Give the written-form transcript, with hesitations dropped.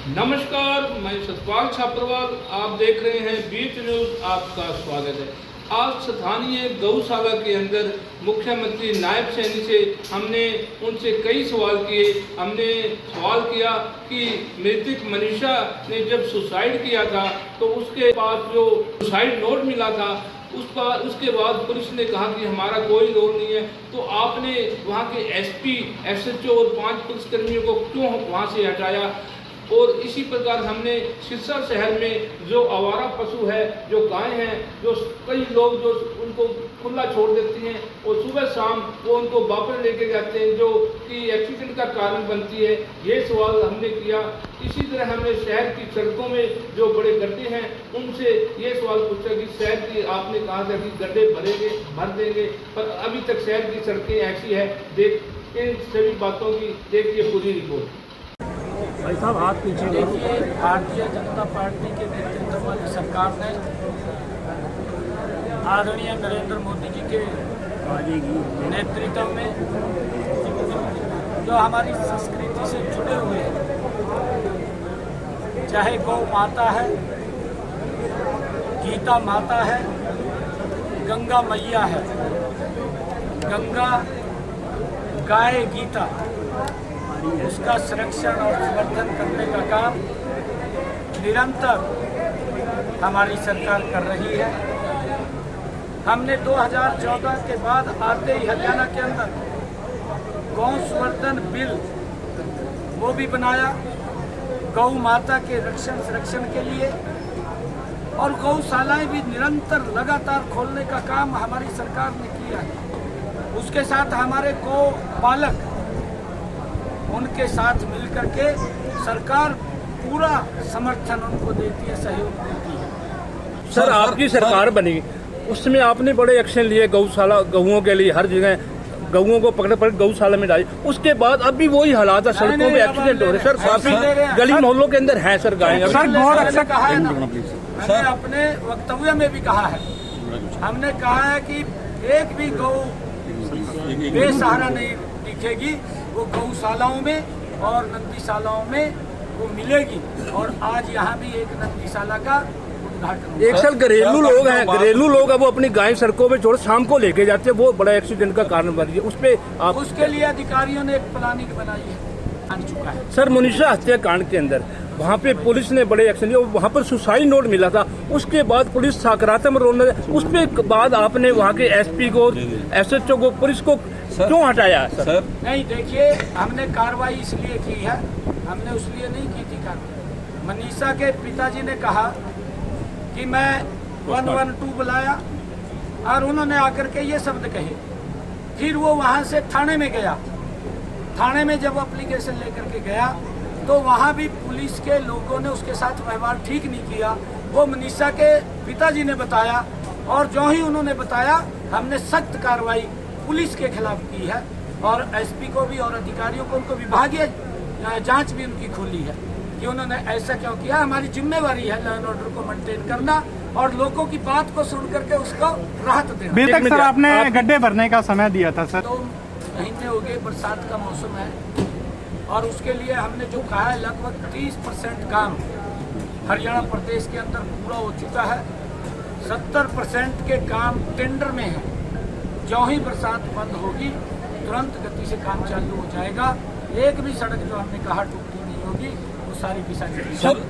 नमस्कार, मैं सतपाल छापरवाल, आप देख रहे हैं बीच न्यूज। आपका स्वागत है। आज स्थानीय गौशाला के अंदर मुख्यमंत्री नायब सैनी से हमने उनसे कई सवाल किए। हमने सवाल किया कि मृतक मनीषा ने जब सुसाइड किया था तो उसके पास जो सुसाइड नोट मिला था उसके बाद पुलिस ने कहा कि हमारा कोई रोल नहीं है, तो आपने वहाँ के एसपी, एसएचओ और 5 पुलिसकर्मियों को क्यों वहाँ से हटाया? और इसी प्रकार हमने सिरसा शहर में जो आवारा पशु है, जो गाय हैं, जो कई लोग जो उनको खुला छोड़ देते हैं और सुबह शाम वो उनको वापस लेके जाते हैं, जो कि एक्सीडेंट का कारण बनती है, ये सवाल हमने किया। इसी तरह हमने शहर की सड़कों में जो बड़े गड्ढे हैं उनसे ये सवाल पूछा कि शहर की, आपने कहा था कि गड्ढे भर देंगे, पर अभी तक शहर की सड़कें ऐसी है। इन सभी बातों की देखिए पूरी रिपोर्ट। भाई साहब हाथ पीछे। देखिए, भारतीय जनता पार्टी के नेतृत्व वाली सरकार ने आदरणीय नरेंद्र मोदी जी के नेतृत्व में जो हमारी संस्कृति से जुड़े हुए हैं, चाहे गौ माता है, गीता माता है, गंगा मैया है, गंगा गाय गीता, उसका संरक्षण और संवर्धन करने का काम निरंतर हमारी सरकार कर रही है। हमने 2014 के बाद आते ही हरियाणा के अंदर गौ संवर्धन बिल वो भी बनाया, गौ माता के संरक्षण के लिए, और गौशालाएं भी निरंतर लगातार खोलने का काम हमारी सरकार ने किया है। उसके साथ हमारे गौ पालक, उनके साथ मिलकर के सरकार पूरा समर्थन उनको देती है, सहयोग देती है। सर, आपकी सरकार बनी, उसमें आपने बड़े एक्शन लिए गौशाला, गऊओं के लिए हर जगह गऊओं को पकड़ गौशाला में डाली। उसके बाद अभी वही हालात है, सड़कों में एक्सीडेंट हो रहे सर, काफी गली मोहल्लों के अंदर है सर गाय। सर बहुत अच्छा कहा है ना, मैंने अपने वक्तव्य में भी कहा है, हमने कहा है कि एक भी गौ बेसहारा नहीं दिखेगी, वो गौशालाओं में और नंदीशालाओं में वो मिलेगी। और आज यहाँ भी एक नंदीशाला का उद्घाटन। एक सर घरेलू लोग हैं, घरेलू लोग अब वो अपनी गाय सड़कों में छोड़ शाम को लेके जाते हैं, वो बड़ा एक्सीडेंट का कारण बन रही है। उस पे आप उसके लिए अधिकारियों ने एक प्लानिंग बनाई है, बन चुका है। सर, मनीषा हत्याकांड के अंदर वहाँ पे पुलिस ने बड़े एक्शन लिए, वहाँ पर सुसाइड नोट मिला था, उसके बाद पुलिस सकारात्मक रोल, उसके बाद आपने वहाँ के एसपी को, एसएचओ को, पुलिस को क्यों हटाया सर? नहीं, देखिए, हमने कार्रवाई इसलिए की है, हमने उसलिए नहीं की थी कार्रवाई। मनीषा के पिताजी ने कहा कि मैं 112 बुलाया और उन्होंने आकर के ये शब्द कहे। फिर वो वहाँ से थाने में गया। थाने में जब एप्लीकेशन लेकर के गया तो वहाँ भी पुलिस के लोगों ने उसके साथ व्यवहार ठीक नहीं किया। वो मनीषा के पिताजी ने बताया, और जो ही उन्होंने बताया हमने सख्त कार्रवाई पुलिस के खिलाफ की है, और एसपी को भी और अधिकारियों को, उनको विभागीय जांच भी उनकी खोली है कि उन्होंने ऐसा क्यों किया। हमारी जिम्मेवारी है लॉ एंड ऑर्डर को मेंटेन करना और लोगों की बात को सुन करके उसको राहत देना। अभी तक सर आपने गड्ढे भरने का समय दिया था सर, 2 महीने हो गए, बरसात का मौसम है, और उसके लिए हमने जो कहा है लगभग 30% काम हरियाणा प्रदेश के अंदर पूरा हो चुका है। 70% के काम टेंडर में है। जो ही बरसात बंद होगी तुरंत गति से काम चालू हो जाएगा। एक भी सड़क जो हमने कहा टूटी नहीं होगी, वो सारी की सारी